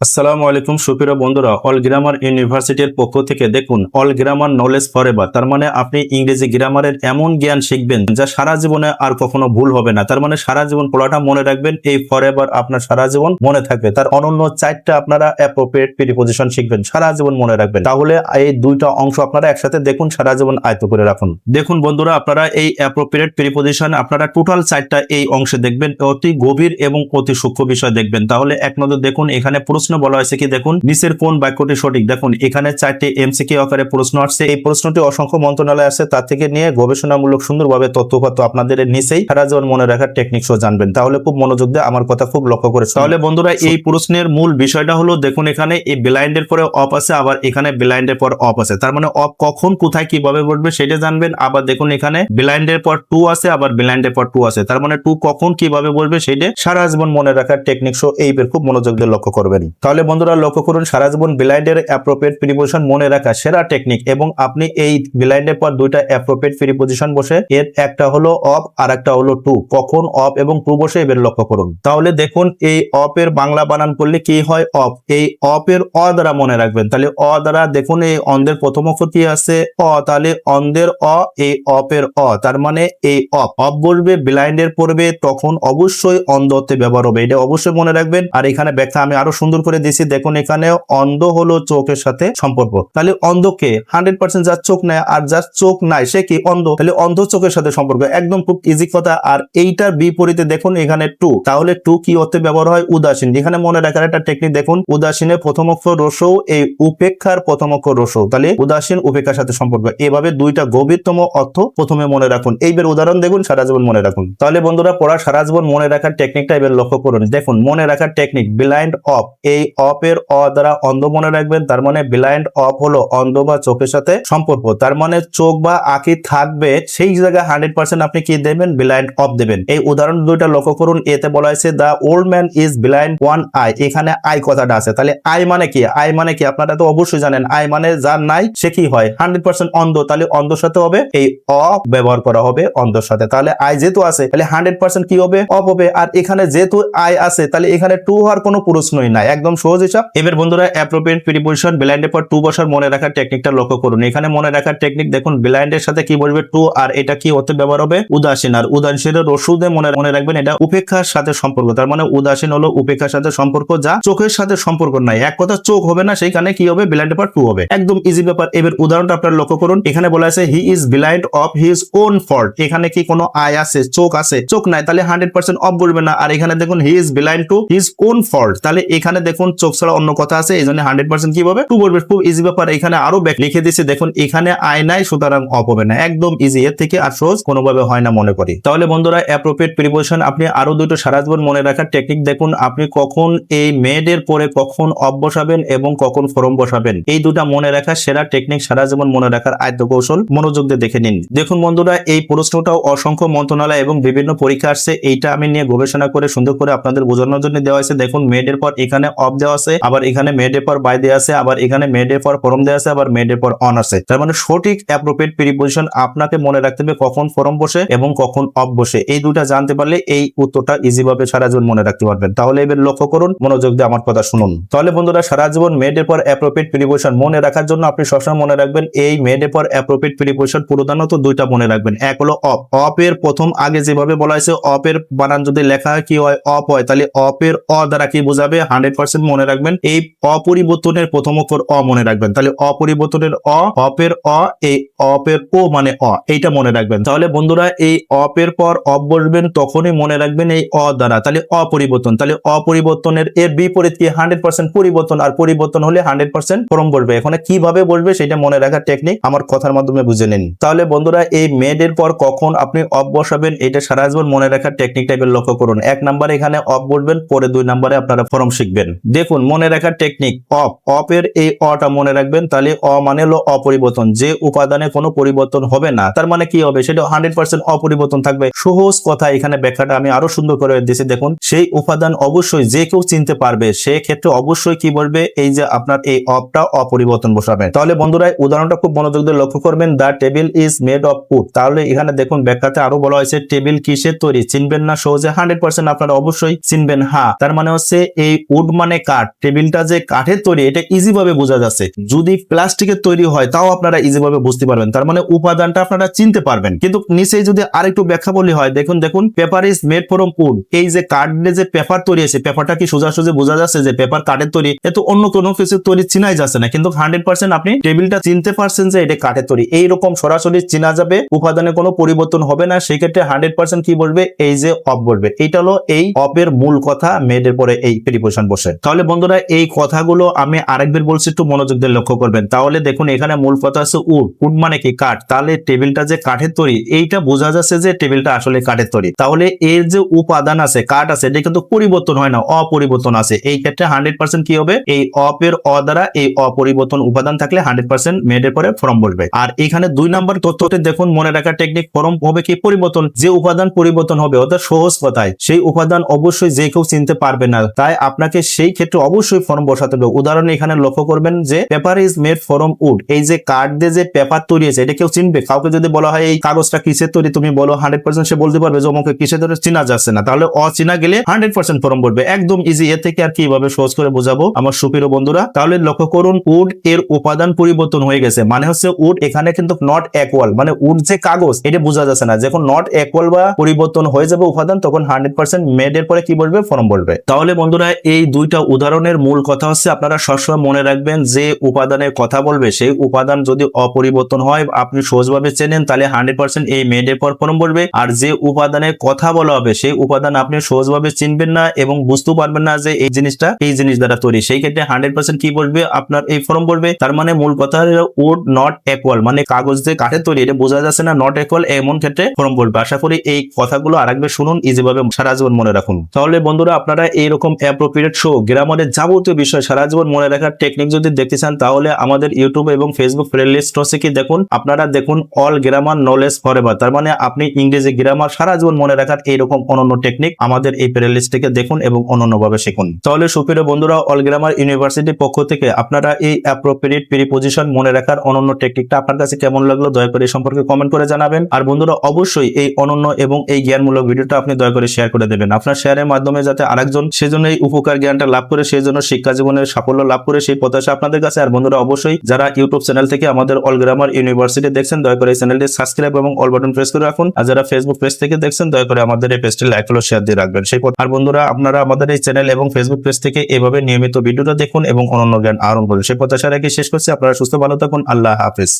আসসালামু আলাইকুম সুপ্রিয় বন্ধুরা, অল গ্রামার ইউনিভার্সিটির পক্ষ থেকে দেখুন অল গ্রামার নলেজ ফরএভার। তার মানে আপনি ইংরেজি গ্রামারের এমন জ্ঞান শিখবেন যা সারা জীবনে আর কখনো ভুল হবে না। তার মানে সারা জীবন পড়াটা মনে রাখবেন, এই ফরএভার আপনার সারা জীবন মনে থাকবে। তার অনন্য 4টা আপনারা অ্যাপ্রোপ্রিয়েট প্রিপজিশন শিখবেন, সারা জীবন মনে রাখবেন। তাহলে এই দুইটা অংশ আপনারা একসাথে দেখুন, সারা জীবন আয়ত্ত করে রাখুন। দেখুন বন্ধুরা, আপনারা এই অ্যাপ্রোপ্রিয়েট প্রিপজিশন আপনারা টোটাল 4টা এই অংশে দেখবেন, অতি গভীর এবং অতি সূক্ষ্ম বিষয় দেখবেন। তাহলে এক নজর দেখুন, এখানে প্রশ্ন বলা হয়েছে কি দেখুন, নিচের কোন বাক্যটি সঠিক। দেখুন এখানে 4টি এমসিকিউ আকারে প্রশ্ন আসছে। এই প্রশ্নটি অসংখ্য মন্ত্রণালয় আছে, তার থেকে নিয়ে গবেষণামূলক সুন্দরভাবে তথ্যপাত্র আপনাদের নিচেই সারা জীবন মনে রাখার টেকনিক সহ জানবেন। তাহলে খুব মনোযোগ দিয়ে আমার কথা খুব লক্ষ্য করে। তাহলে বন্ধুরা, এই প্রশ্নের মূল বিষয়টা হলো, দেখুন এখানে এই ব্লাইন্ডের পরে অফ আছে, আবার এখানে ব্লাইন্ডের পর অফ আছে। তার মানে অফ কখন কোথায় কিভাবে বলবে সেটা জানবেন। আবার দেখুন এখানে ব্লাইন্ডের পর টু আছে, আবার ব্লাইন্ডের পর টু আছে। তার মানে টু কখন কিভাবে বলবে সেটা সারা জীবন মনে রাখার টেকনিক সহ এই খুব মনোযোগ দিয়ে লক্ষ্য করবেন। তাহলে বন্ধুরা লক্ষ্য করুন, সারা জীবন ব্লাইন্ডের অ্যাপ্রোপ্রিয়েট প্রিপজিশন মনে রাখা সেরা টেকনিক, এবং আপনি এই ব্লাইন্ডের পর দুইটা অ্যাপ্রোপ্রিয়েট প্রিপজিশন বসে, এর একটা হলো অফ আর একটা হলো টু। কখন অফ এবং টু বসে এবার লক্ষ্য করুন। তাহলে দেখুন এই অফ এর বাংলা বানান করলে কি হয়, অফ। এই অফ এর অ দ্বারা মনে রাখবেন। তাহলে অ দ্বারা দেখুন এই অন্ধের প্রথম অক্ষর কি আছে, অ। তাহলে অন্ধের অ, এই অফ এর অ। তার মানে এই অফ অফ বলবে ব্লাইন্ডের পড়বে, তখন অবশ্যই অন্ধ অর্থে ব্যবহার হবে, এটা অবশ্যই মনে রাখবেন। আর এখানে ব্যাখ্যা আমি আরো সুন্দর করে দিয়েছি। দেখুন এখানে অন্ধ হলো চোখের সাথে সম্পর্ক। তাহলে অন্ধকে 100% যার চোখ নেয়, আর যার চোখ নাই সে কি অন্ধ। তাহলে অন্ধ চোখের সাথে সম্পর্ক, একদম খুব ইজি কথা। আর এইটার বিপরীতে দেখুন এখানে টু। তাহলে টু কি অর্থে ব্যবহার হয়, উদাসীন। এখানে মনে রাখার একটা টেকনিক দেখুন, উদাসীনের প্রথম অক্ষর রসৌ, এই উপেক্ষার প্রথম অক্ষর রসৌ। তাহলে উদাসীন উপেক্ষার সাথে সম্পর্ক। এভাবে দুইটা গভীরতম অর্থ প্রথমে মনে রাখুন। এইবার উদাহরণ দেখুন, সারা জীবন মনে রাখুন। তাহলে বন্ধুরা পড়া সারা জীবন মনে রাখার টেকনিকটা এবার লক্ষ্য করুন। দেখুন মনে রাখার টেকনিক, ব্লাইন্ড অফ। এই অফ এর অ দ্বারা অন্ধ মনে রাখবেন। তার মানে ব্লাইন্ড অফ হলো অন্ধ বা চোখের সাথে সম্পর্ক। তার মানে চোখ বা আঁখি থাকবে, সেই জায়গায় 100% আপনি কি দেবেন, ব্লাইন্ড অফ দেবেন। এই উদাহরণ দুইটা লক্ষ্য করুন। এতে বলা হয়েছে the old man is blind one I. এখানে আই কথাটা আছে। তাহলে আই মানে কি, আই মানে কি আপনারা তো অবশ্যই জানেন, আই মানে যার নাই সে কি হয়, 100% অন্ধ। তাহলে অন্ধর সাথে হবে এই অ ব্যবহার করা হবে অন্ধর সাথে। তাহলে আই যেহেতু আছে, তাহলে 100% কি হবে, অফ হবে। আর এখানে যেহেতু আই আছে, তাহলে এখানে টু হওয়ার কোনো প্রশ্নই নাই, একদম সহজ হিসাব। এবার বন্ধুরা অ্যাপ্রোপ্রিয়েট প্রিপজিশন ব্লাইন্ডের পর টু বসার মনে রাখার টেকনিকটা লক্ষ্য করুন। এখানে মনে রাখার টেকনিক দেখুন, ব্লাইন্ডের সাথে কি বলবে, টু। আর এটা কি হতে ব্যবহার হবে, উদাসীন। আর উদাসীনের রসুদে মনে রাখবেন এটা উপেক্ষার সাথে সম্পর্ক। তার মানে উদাসীন হলো উপেক্ষার সাথে সম্পর্ক, যা চোখের সাথে সম্পর্ক নাই। এক কথা চোখ হবে না, সেইখানে কি হবে, ব্লাইন্ডের পর টু হবে। একদম ইজি ব্যাপার। এবার উদাহরণটা আপনারা লক্ষ্য করুন। এখানে বলা আছে he is blind of his own fault. এখানে কি কোনো আই আছে, চোখ আছে, চোখ নাই। তাহলে 100% অফ বলবে না। আর এখানে দেখুন he is blind to his own fault. তাহলে এখানে দেখুন চোখ ছাড়া অন্য কথা আছে, এই জন্য 100% কি হবে, টু বলবে। খুব ইজি ব্যাপার। এখানে আরো লিখে দিয়েছি দেখুন, এখানে আই নাই, সুতরাং অফ হবে না। একদম ইজি, এর থেকে আর সহজ কোনোভাবে হয় না মনে করি। তাহলে বন্ধুরা অ্যাপ্রোপ্রিয়েট প্রিপজিশন আপনি আরো দুটো সারা জীবন মনে রাখার টেকনিক দেখুন। আপনি কখন এই মেডের পরে কখন অফ বসাবেন এবং কখন ফরম বসাবেন, এই দুটা মনে রাখার সেরা টেকনিক, সারা জীবন মনে রাখার আয়ত্ত কৌশল মনোযোগ দিয়ে দেখে নিন। দেখুন বন্ধুরা, এই প্রশ্নটাও অসংখ্য মন্ত্রণালয় এবং বিভিন্ন পরীক্ষা আসছে, এইটা আমি নিয়ে গবেষণা করে সুন্দর করে আপনাদের বোঝানোর জন্য দেওয়া হয়েছে। দেখুন মেডের পর এখানে অফ দেওয়া আছে, আবার এখানে মেডের পর বাই দেওয়া আছে, আবার এখানে মেডের পর ফরম দেওয়া আছে, আবার মেডের পর অন আছে। তার মানে সঠিক অ্যাপ্রোপ্রিয়েট প্রিপজিশন আপনাকে মনে রাখতে হবে, কখন ফরম বসে এবং কখন অফ বসে। এই দুটা জানতে পারলে এই উত্তরটা ইজি ভাবে সারা জীবন মনে রাখতে পারবেন। তাহলে এবার লক্ষ্য করুন, মনোযোগ দিয়ে আমার কথা শুনুন। তাহলে বন্ধুরা সারা জীবন মেডের পর অ্যাপ্রোপ্রিয়েট প্রিপজিশন মনে রাখার জন্য আপনি সবসময় মনে রাখবেন, এই মেডের পর অ্যাপ্রোপ্রিয়েট প্রিপজিশন প্রধানত দুইটা মনে রাখবেন। এক হলো অফ। অফ এর প্রথম আগে যেভাবে বলা হয়েছে, অফ এর বানান যদি লেখা কি হয়, অফ হয়, তাহলে অফ এর অ দ্বারা কি বোঝাবে, 100% মনে রাখবেন। এই অপরিবর্তনের প্রথম অক্ষর অ মনে রাখবেন। তাহলে অপরিবর্তনের অ, অফ এর অ, এই অফ এর ও মানে অ, এইটা মনে রাখবেন। তাহলে বন্ধুরা এই অফ এর পর অফ বসবেন, তখনই মনে রাখবেন এই অ দ্বারা। তাহলে অপরিবর্তন। তাহলে অপরিবর্তনের এর বিপরীত কি, 100% পরিবর্তন। আর পরিবর্তন হলে 100% ফরম বসবে। এখানে কিভাবে বসবে সেটা মনে রাখার টেকনিক আমার কথার মাধ্যমে বুঝে নিন। তাহলে বন্ধুরা এই মেডের পর কখন আপনি অফ বসাবেন, এটা সারা জীবন মনে রাখার টেকনিক টাইপের লক্ষ্য করুন। এক নম্বরে এখানে অফ বসবেন, পরে 2 নম্বরে আপনারা ফরম শিখবেন। দেখুন মনে রাখার টেকনিক, অফ। অফ এর এই অটা মনে রাখবেন। তাহলে অ মানে হলো অপরিবর্তন, যে উপাদানে কোনো পরিবর্তন হবে না। তার মানে কি হবে, সেটা 100% অপরিবর্তন থাকবে। সহজ কথা, এখানে ব্যাখ্যাটা আমি আরো সুন্দর করে দিয়েছি। দেখুন সেই উপাদান অবশ্যই যে কেউ চিনতে পারবে, সে ক্ষেত্রে অবশ্যই কি বলবে, এই যে আপনার এই অফটা অপরিবর্তন বসাবেন। তাহলে বন্ধুরা উদাহরণটা খুব মনোযোগ দিয়ে লক্ষ্য করবেন, the table is made of wood. তাহলে এখানে দেখুন ব্যাখ্যাতে আরো বলা হয়েছে টেবিল কিসের তৈরি, চিনবেন না সহজে, 100% আপনারা অবশ্যই চিনবেন। হ্যাঁ, তার মানে হচ্ছে এই উড মানে মানে কাঠ, টেবিলটা যে কাঠের তৈরি এটা ইজি ভাবে বোঝা যাচ্ছে। যদি প্লাস্টিকের তৈরি হয় তাও আপনারা ইজি ভাবে বুঝতে পারবেন, তার মানে উপাদানটা আপনারা চিনতে পারবেন। কিন্তু নিচে যদি আরেকটু ব্যাখ্যা বলি হয়, দেখুন paper is made from would, এই যে কাঠ দিয়ে যে পেপার তৈরি আছে, পেপারটা কি সোজাসুজি বোঝা যাচ্ছে যে পেপার কাঠের তৈরি, এত অন্য কোনো কিছু তৈরি চিনাই যাচ্ছে না। কিন্তু 100% আপনি টেবিলটা চিনতে পারছেন যে এটা কাঠের তৈরি, এইরকম সরাসরি চিনা যাবে, উপাদানে কোনো পরিবর্তন হবে না। সেই ক্ষেত্রে 100% কি বলবে, এই যে অফ বলবে। এইটা হলো এই অফের মূল কথা, মেড এর পরে এই প্রিপোজিশন বসে। তাহলে বন্ধুরা এই কথাগুলো আমি আরেকবার বলছি, একটু মনোযোগ দিয়ে লক্ষ্য করবেন। তাহলে দেখুন এখানে মূল কথা আছে উড, উড মানে কি কাঠ, তাহলে টেবিলটা যে কাঠের তৈরি এইটা বোঝা যাচ্ছে যে টেবিলটা আসলে কাঠের তৈরি। তাহলে এর যে উপাদান আছে কাঠ আছে, এটা কিন্তু পরিবর্তন হয় না, অপরিবর্তন আছে। এই ক্ষেত্রে 100% কি হবে, এই অপের অ দ্বারা এই অপরিবর্তন উপাদান থাকলে 100% মেড এর পরে ফর্ম বলবে। আর এখানে 2 নম্বর তথ্যতে দেখুন মনে রাখার টেকনিক, ফর্ম হবে কি পরিবর্তন, যে উপাদান পরিবর্তন হবে, অর্থাৎ সহজ কথায় সেই উপাদান অবশ্যই যে কেউ চিনতে পারবে না, তাই আপনাকে সেই ক্ষেত্রে অবশ্যই ফর্ম বসাতে হবে। উদাহরণে এখানে লক্ষ্য করবেন যে paper is made from would, এই যে কাঠ দিয়ে যে পেপার তৈরি আছে এটা কেউ চিনবে? কাউকে যদি বলা হয় এই কাগজটা কিসের তৈরি, তুমি বলো 100% সে বলতে পারবে যে অমুকে কিসের তৈরি, চিনা যাচ্ছে না, তাহলে অচিনা গেলে 100% ফর্ম বলবে। একদম ইজি, এর থেকে আর কিভাবে সহজ করে বোঝাবো আমার সুপ্রিয় বন্ধুরা। তাহলে লক্ষ্য করুন উড এর উপাদান পরিবর্তন হয়ে গেছে, মানে হচ্ছে উড এখানে কিন্তু নট ইকুয়াল, মানে উড যে কাগজ এটা বোঝা যাচ্ছে না। যখন নট ইকুয়াল বা পরিবর্তন হয়ে যাবে উপাদান, তখন 100% মেড এর পরে কি বলবে, ফর্ম বলবে। তাহলে বন্ধুরা এই দুইটা উদাহরণের মূল কথা হচ্ছে আপনারা সবসময় মনে রাখবেন যে উপাদানের কথা বলবে সেই উপাদান যদি অপরিবর্তন হয় আপনি সহজভাবে চেনেন, তাহলে 100% এই মেড এর পর ফর্ম বলবে। আর যে উপাদানের কথা বলা হবে সেই উপাদান আপনি সহজভাবে চিনবেন না এবং বুঝতে পারবেন না যে এই জিনিসটা এই জিনিস দ্বারা তৈরি, সেই ক্ষেত্রে 100% কি বলবে, আপনার এই ফর্ম বলবে। তার মানে মূল কথা হলো উড নট ইকুয়াল, মানে কাগজ যে কাঠের তৈরি এটা বোঝা যাচ্ছে না, নট ইকুয়াল, এমন ক্ষেত্রে ফর্ম বলবে। আশা করি এই কথাগুলো আরেকবার শুনুন, ইজি ভাবে সারা জীবন মনে রাখুন। তাহলে বন্ধুরা আপনারা এইরকম অ্যাপ্রোপ্রিয়েট শো গ্রামারের যাবতীয় বিষয় সারা জীবন মনে রাখার টেকনিক যদি দেখতে চান, তাহলে আমাদের ইউটিউব এবং ফেসবুক প্লেলিস্ট হচ্ছে কি দেখুন, আপনারা দেখুন অল গ্রামার নলেজ ফরএভার, তার মানে আপনি ইংরেজি গ্রামার সারা জীবন মনে রাখার এইরকম অনন্য টেকনিক আমাদের এই প্লেলিস্ট থেকে দেখুন এবং অনন্যভাবে শিখুন। তাহলে সুপ্রিয় বন্ধুরা অল গ্রামার ইউনিভার্সিটির পক্ষ থেকে আপনারা এই অ্যাপ্রোপ্রিয়েট প্রিপোজিশন মনে রাখার অনন্য টেকনিকটা আপনার কাছে কেমন লাগলো দয়া করে এই সম্পর্কে কমেন্ট করে জানাবেন। আর বন্ধুরা অবশ্যই এই অনন্য এবং এই জ্ঞানমূলক ভিডিওটা আপনি দয়া করে শেয়ার করে দেবেন। আপনার শেয়ারের মাধ্যমে যাতে আরেকজন সেজন্য এই উপকার জ্ঞানটা লাভ করে, সেই জন্য শিক্ষা জীবনের সাফল্য লাভ করে, সেই প্রত্যাশা আপনাদের কাছে। আর বন্ধুরা অবশ্যই যারা ইউটিউব চ্যানেল থেকে আমাদের অল গ্রামার ইউনিভার্সিটি দেখছেন দয়া করে এই চ্যানেলটি সাবস্ক্রাইব এবং অল বাটন প্রেস করে রাখুন। আর যারা ফেসবুক পেজ থেকে দেখছেন দয়া করে আমাদের এই পেজটি লাইক ফলো শেয়ার দিয়ে রাখবেন। আর বন্ধুরা আপনারা আমাদের এই চ্যানেল এবং ফেসবুক পেজ থেকে এভাবে নিয়মিত ভিডিওটা দেখুন এবং অনন্য জ্ঞান আহরণ করুন, সেই প্রত্যাশা রেখে শেষ করছি। আপনারা সুস্থ ভালো থাকুন, আল্লাহ হাফেজ।